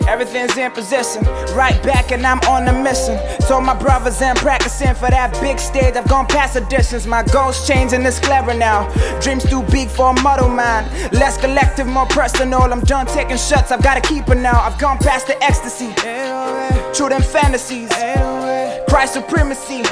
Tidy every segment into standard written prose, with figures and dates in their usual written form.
Everything's in position, right back and I'm on a mission. Told my brothers I'm practicing for that big stage. I've gone past auditions, my goals changing, it's clever now. Dreams too big for a muddle mind. Less collective, more personal. I'm done taking shots, I've gotta keep it now. I've gone past the ecstasy, true them fantasies, Christ supremacy.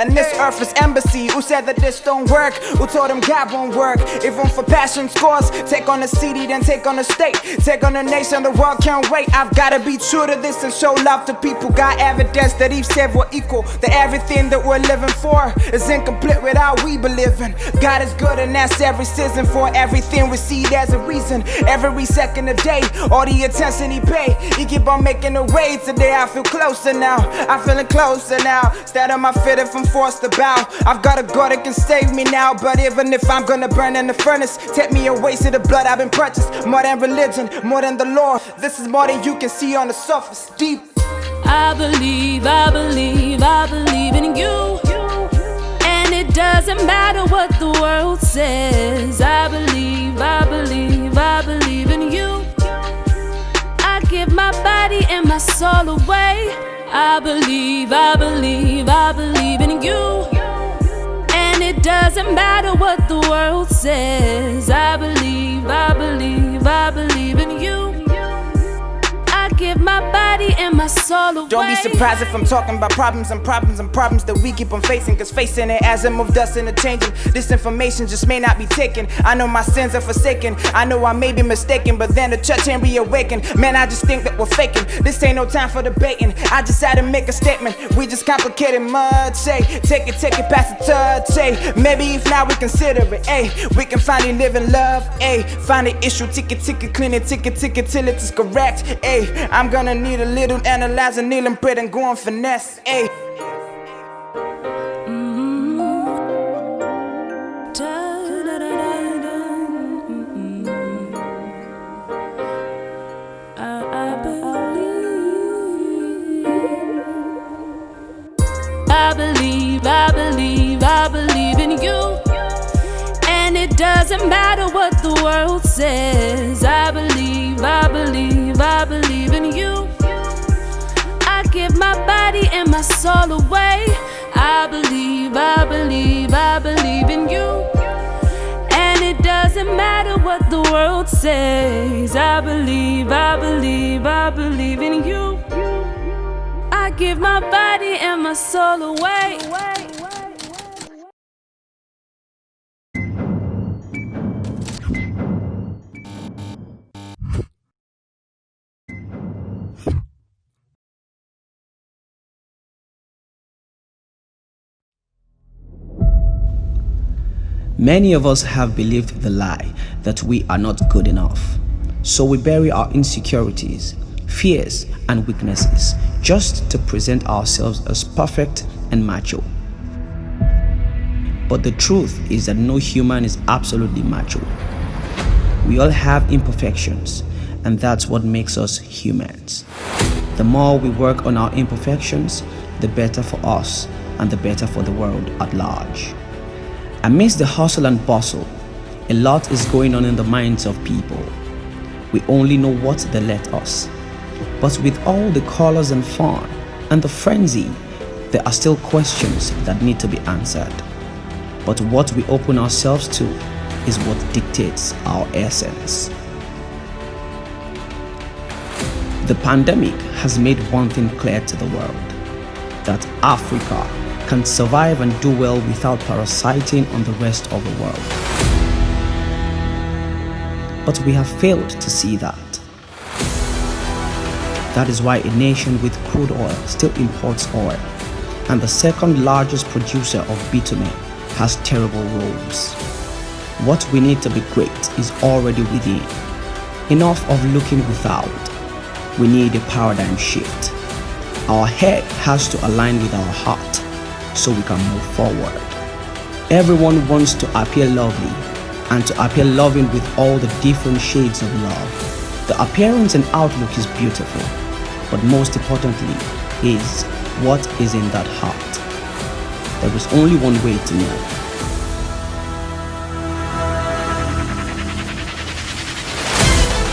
And this earth is embassy. Who said that this don't work? Who told them God won't work? If I'm for passion scores, take on the city, then take on the state. Take on the nation, the world can't wait. I've gotta be true to this and show love to people. Got evidence that each said we're equal. That everything that we're living for is incomplete without we believing. God is good and that's every season. For everything we see there's a reason. Every second a day, all the attention he pay, he keep on making a way. Today I feel closer now, I'm feeling closer now. Instead of my feet if I'm forced to bow, I've got a God that can save me now. But even if I'm gonna burn in the furnace, take me away to the blood I've been purchased. More than religion, more than the law. This is more than you can see on the surface, deep. I believe in you. And it doesn't matter what the world says. I believe in you. I give my body and my soul away. I believe in you. And it doesn't matter what the world says. I believe in you. I give my body and my soul away. Don't be surprised if I'm talking about problems and problems and problems that we keep on facing. Cause facing it as it moves us into changing. This information just may not be taken. I know my sins are forsaken. I know I may be mistaken, but then the church ain't reawakened. Man, I just think that we're faking. This ain't no time for debating. I just had to make a statement. We just complicated much, say. Take it past the touch, say. Maybe if now we consider it, ayy. We can finally live in love, ayy. Find the issue, ticket, clean it, ticket till it is correct, ayy. I'm gonna need a little analyzer, kneel and pray and go on finesse, ayy. I believe in you. And it doesn't matter what the world says. I believe in you. I give my body and my soul away. I believe in you. And it doesn't matter what the world says. I believe in you. I give my body and my soul away. Many of us have believed the lie that we are not good enough. So we bury our insecurities, fears, and weaknesses just to present ourselves as perfect and macho. But the truth is that no human is absolutely macho. We all have imperfections, and that's what makes us humans. The more we work on our imperfections, the better for us and the better for the world at large. Amidst the hustle and bustle, a lot is going on in the minds of people. We only know what they let us. But with all the colors and fun and the frenzy, there are still questions that need to be answered. But what we open ourselves to is what dictates our essence. The pandemic has made one thing clear to the world, that Africa can survive and do well without parasiting on the rest of the world. But we have failed to see that. That is why a nation with crude oil still imports oil, and the second largest producer of bitumen has terrible roads. What we need to be great is already within. Enough of looking without. We need a paradigm shift. Our head has to align with our heart so we can move forward. Everyone wants to appear lovely and to appear loving with all the different shades of love. The appearance and outlook is beautiful, but most importantly is what is in that heart. There is only one way to know.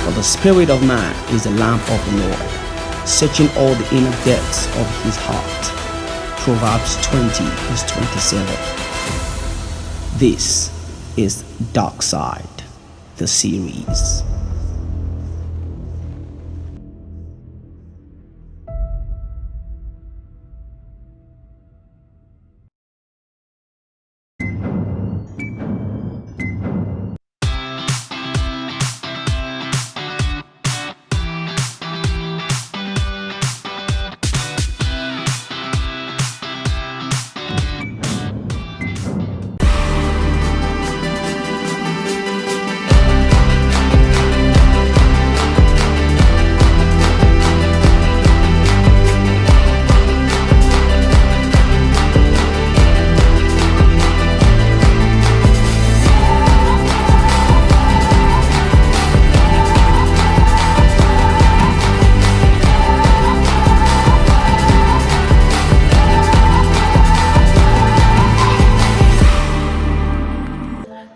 For the spirit of man is the lamp of the Lord. searching all the inner depths of his heart. Proverbs 20 verse 27. This is Dark Side, the series.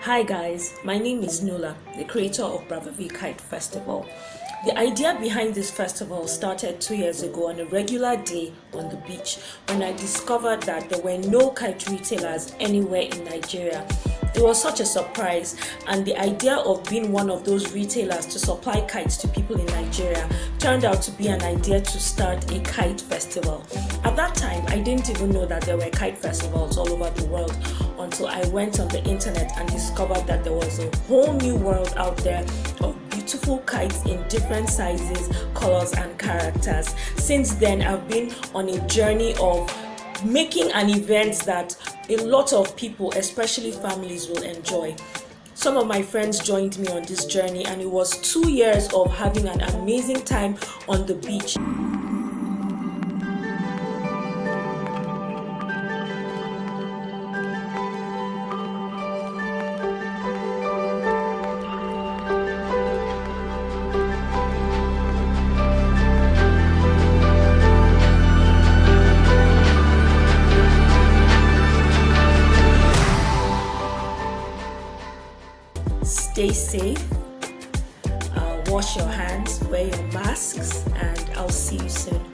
Hi guys, my name is Nola, the creator of Bravo V Kite Festival. The idea behind this festival started 2 years ago on a regular day on the beach when I discovered that there were no kite retailers anywhere in Nigeria. It was such a surprise, and the idea of being one of those retailers to supply kites to people in Nigeria turned out to be an idea to start a kite festival. At that time, I didn't even know that there were kite festivals all over the world until I went on the internet and discovered that there was a whole new world out there of beautiful kites in different sizes, colors, and characters. Since then, I've been on a journey of making an event that a lot of people, especially families, will enjoy. Some of my friends joined me on this journey, and it was 2 years of having an amazing time on the beach. Stay safe, wash your hands, wear your masks, and I'll see you soon.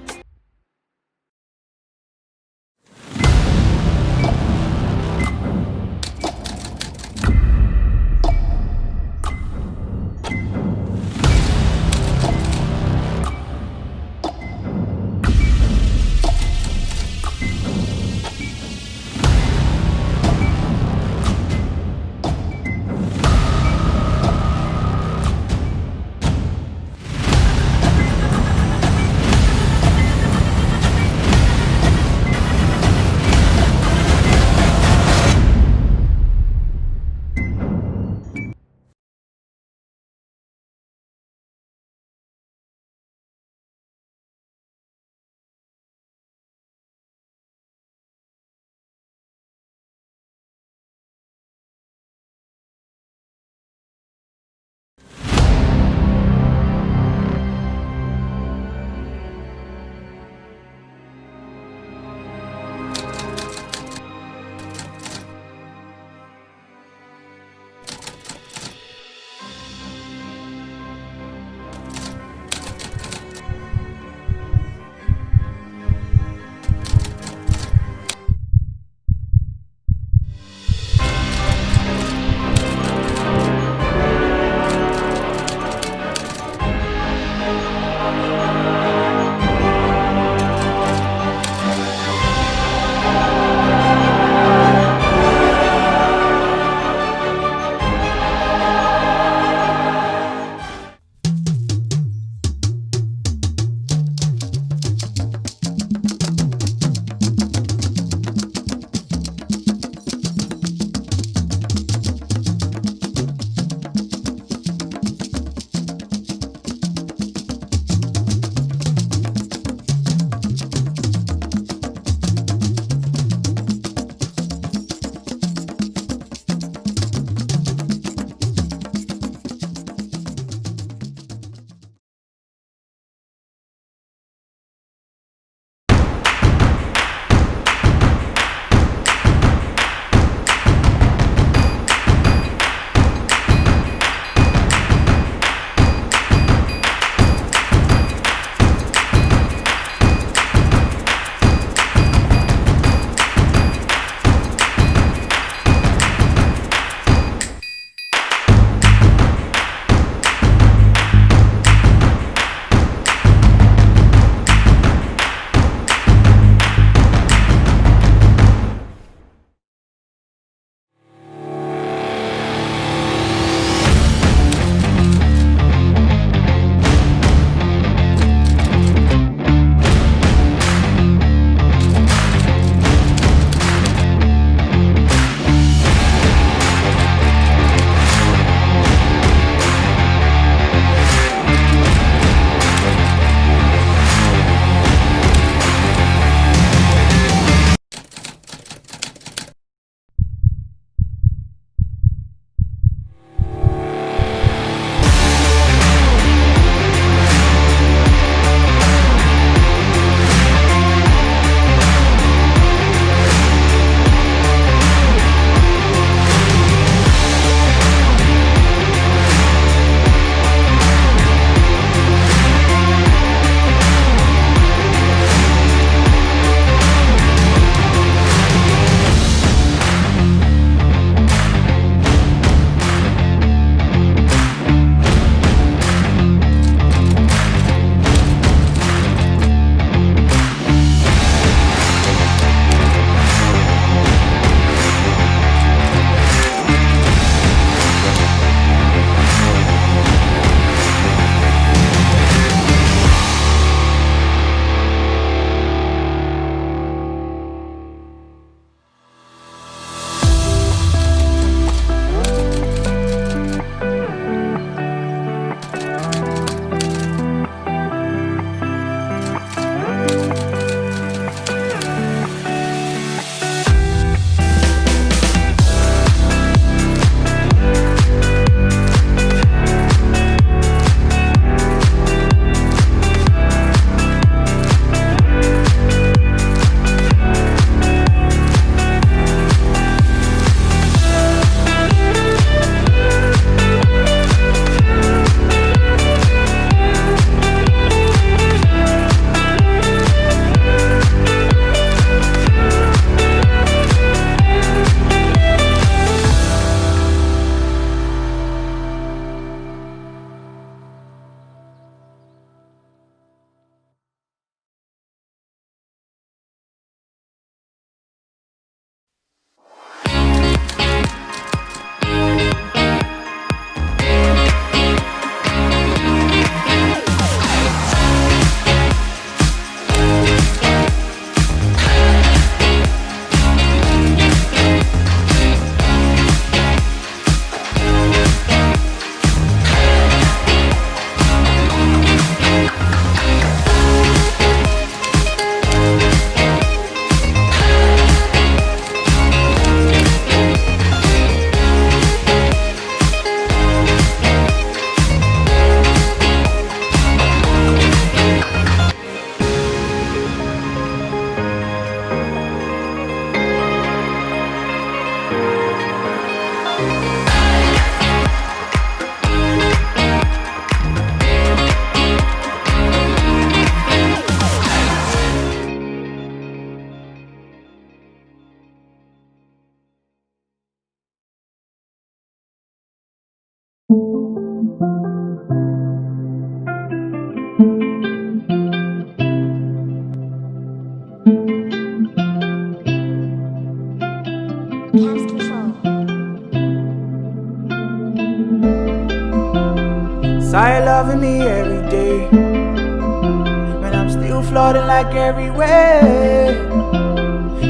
Sorry loving me every day, when I'm still floating like everywhere.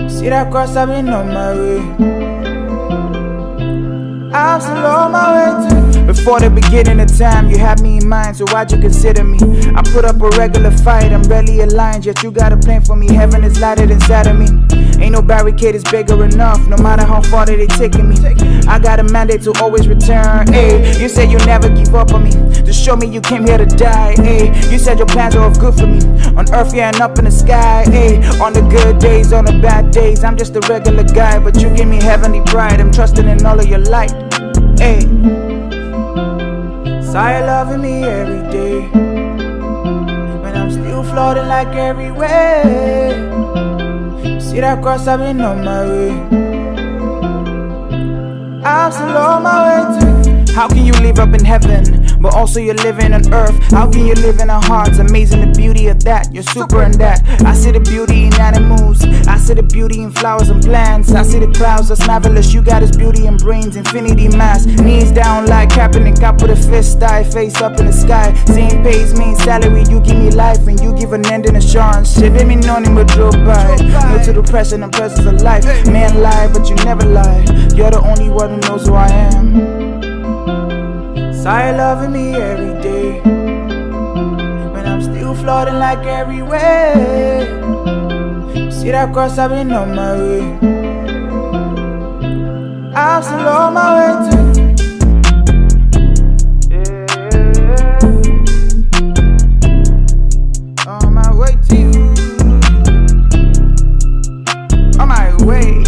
See that cross, I've been on my way. I'm still on my way to. Before the beginning of time, you had me in mind, so why'd you consider me? I put up a regular fight, I'm barely aligned, yet you got a plan for me. Heaven is lighted inside of me. Ain't no barricade is bigger enough, no matter how far that they taking me. I got a mandate to always return. Ayy, you said you'll never give up on me, to show me you came here to die. Ayy, you said your plans are good for me, on earth, yeah, and up in the sky. Ayy, on the good days, on the bad days, I'm just a regular guy, but you give me heavenly pride. I'm trusting in all of your light. Ayy, sorry loving me every day, when I'm still floating like everywhere. See that cross, I've been on my way. I'm still on my way to. How can you live up in heaven, but also you're living on earth? How can you live in our hearts? Amazing the beauty of that, you're super in that. I see the beauty in animals, I see the beauty in flowers and plants. I see the clouds, that's marvelous. You got his beauty in brains, infinity mass. Knees down like Kaepernick, up with a fist, die, face up in the sky. Same pays me salary, you give me life and you give an end in assurance. Shit, let me know him with Joe by. No to the present and presence of life. Man lie, but you never lie. You're the only one who knows who I am. Sorry loving me every day, when I'm still floating like everywhere. See that cross, I've been on my way. I'm still on my way to. On my way to you. On my way.